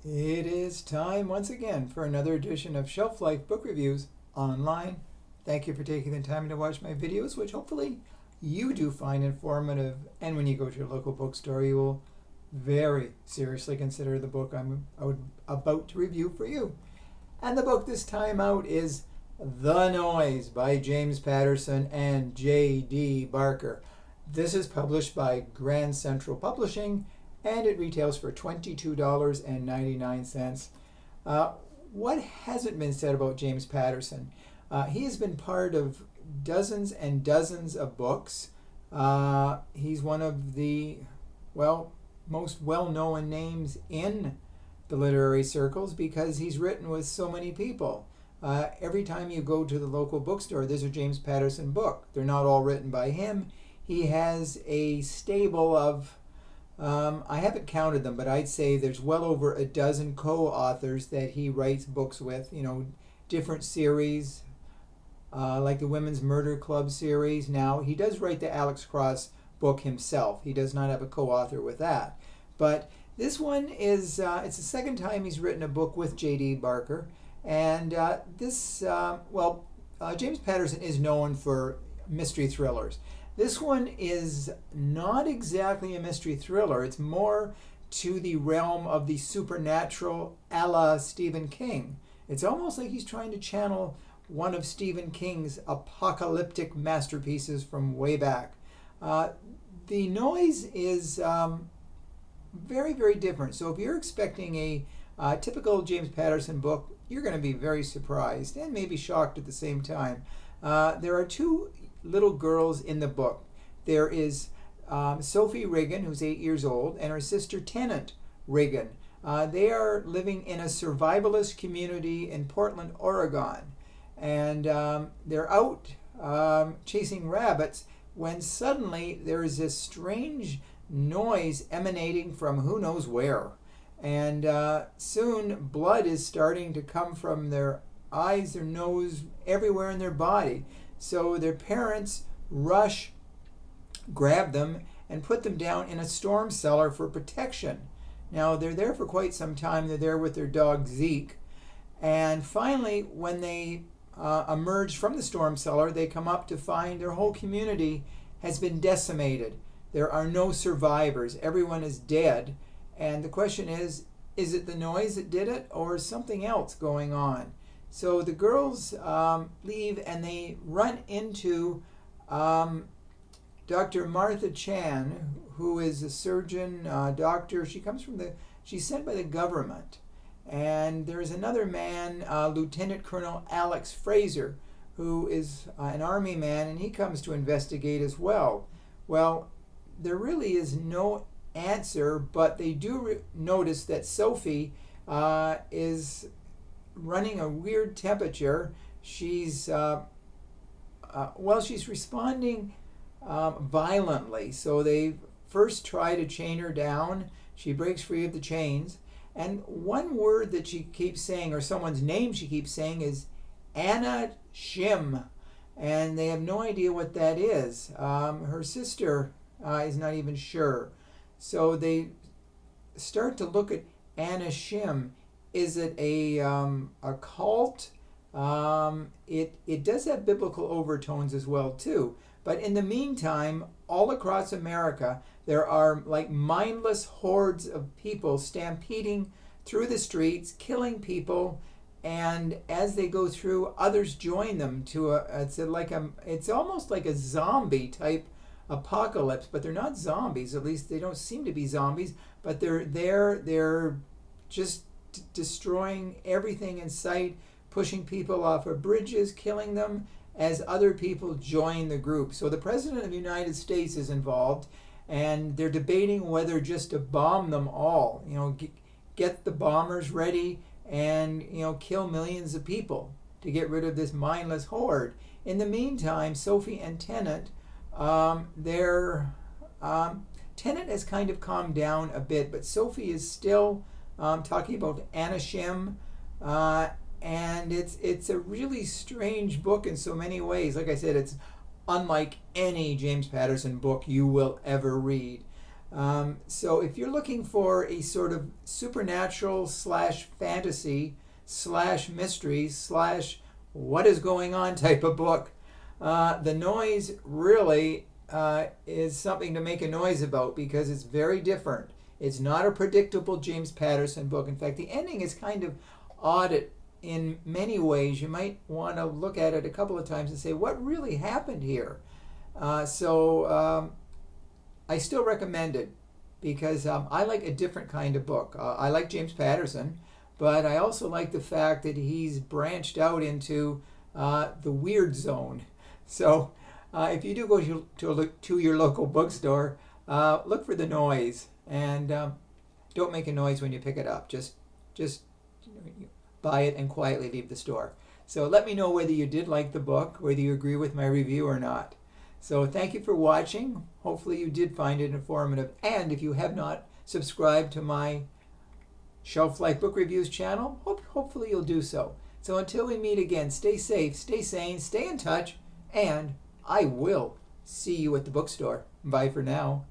It is time once again for another edition of Shelf Life Book Reviews online. Thank you for taking the time to watch my videos, which hopefully you do find informative. And when you go to your local bookstore, you will very seriously consider the book I'm about to review for you. And the book this time out is The Noise by James Patterson and J.D. Barker. This is published by Grand Central Publishing, and it retails for $22.99. What hasn't been said about James Patterson? He has been part of dozens and dozens of books. He's one of the, most well-known names in the literary circles because he's written with so many people. Every time you go to the local bookstore, there's a James Patterson book. They're not all written by him. He has a stable of I haven't counted them, but I'd say there's well over a dozen co-authors that he writes books with, different series, like the Women's Murder Club series. Now, he does write the Alex Cross book himself. He does not have a co-author with that. But this one is, it's the second time he's written a book with J.D. Barker. And James Patterson is known for mystery thrillers. This one is not exactly a mystery thriller. It's more to the realm of the supernatural a la Stephen King. It's almost like he's trying to channel one of Stephen King's apocalyptic masterpieces from way back. The Noise is very, very different. So if you're expecting a typical James Patterson book, you're going to be very surprised and maybe shocked at the same time. There are two little girls in the book. There is Sophie Regan, who's 8 years old, and her sister Tennant Regan. They are living in a survivalist community in Portland, Oregon. And they're out chasing rabbits when suddenly there is this strange noise emanating from who knows where. And soon blood is starting to come from their eyes, their nose, everywhere in their body. So their parents rush, grab them, and put them down in a storm cellar for protection. Now, they're there for quite some time. They're there with their dog, Zeke. And finally, when they emerge from the storm cellar, they come up to find their whole community has been decimated. There are no survivors. Everyone is dead. And the question is it the noise that did it, or is something else going on? So the girls leave and they run into Dr. Martha Chan, who is a surgeon, doctor. She's sent by the government. And there's another man, Lieutenant Colonel Alex Fraser, who is an army man, and he comes to investigate as well. Well, there really is no answer, but they do notice that Sophie is running a weird temperature. She's responding violently. So they first try to chain her down. She breaks free of the chains. And one word that she keeps saying, or someone's name she keeps saying, is Anna Shim. And they have no idea what that is. Her sister is not even sure. So they start to look at Anna Shim. Is it a cult? It does have biblical overtones as well too. But in the meantime, all across America, there are like mindless hordes of people stampeding through the streets, killing people, and as they go through, others join them to it's almost like a zombie type apocalypse. But they're not zombies. At least they don't seem to be zombies. But they're just destroying everything in sight, pushing people off of bridges, killing them as other people join the group. So the President of the United States is involved, and they're debating whether just to bomb them all, get the bombers ready and, kill millions of people to get rid of this mindless horde. In the meantime, Sophie and Tennant, Tennant has kind of calmed down a bit, but Sophie is still talking about Anna Shim, and it's a really strange book in so many ways. Like I said, it's unlike any James Patterson book you will ever read. So if you're looking for a sort of supernatural slash fantasy slash mystery slash what is going on type of book, The Noise really is something to make a noise about because it's very different. It's not a predictable James Patterson book. In fact, the ending is kind of odd in many ways. You might want to look at it a couple of times and say, what really happened here? So I still recommend it because I like a different kind of book. I like James Patterson, but I also like the fact that he's branched out into the weird zone. So if you do go to your local bookstore, look for The Noise and don't make a noise when you pick it up. Just buy it and quietly leave the store. So let me know whether you did like the book, whether you agree with my review or not. So thank you for watching. Hopefully you did find it informative. And if you have not subscribed to my Shelf Life Book Reviews channel, hopefully you'll do so. So until we meet again, stay safe, stay sane, stay in touch, and I will see you at the bookstore. Bye for now.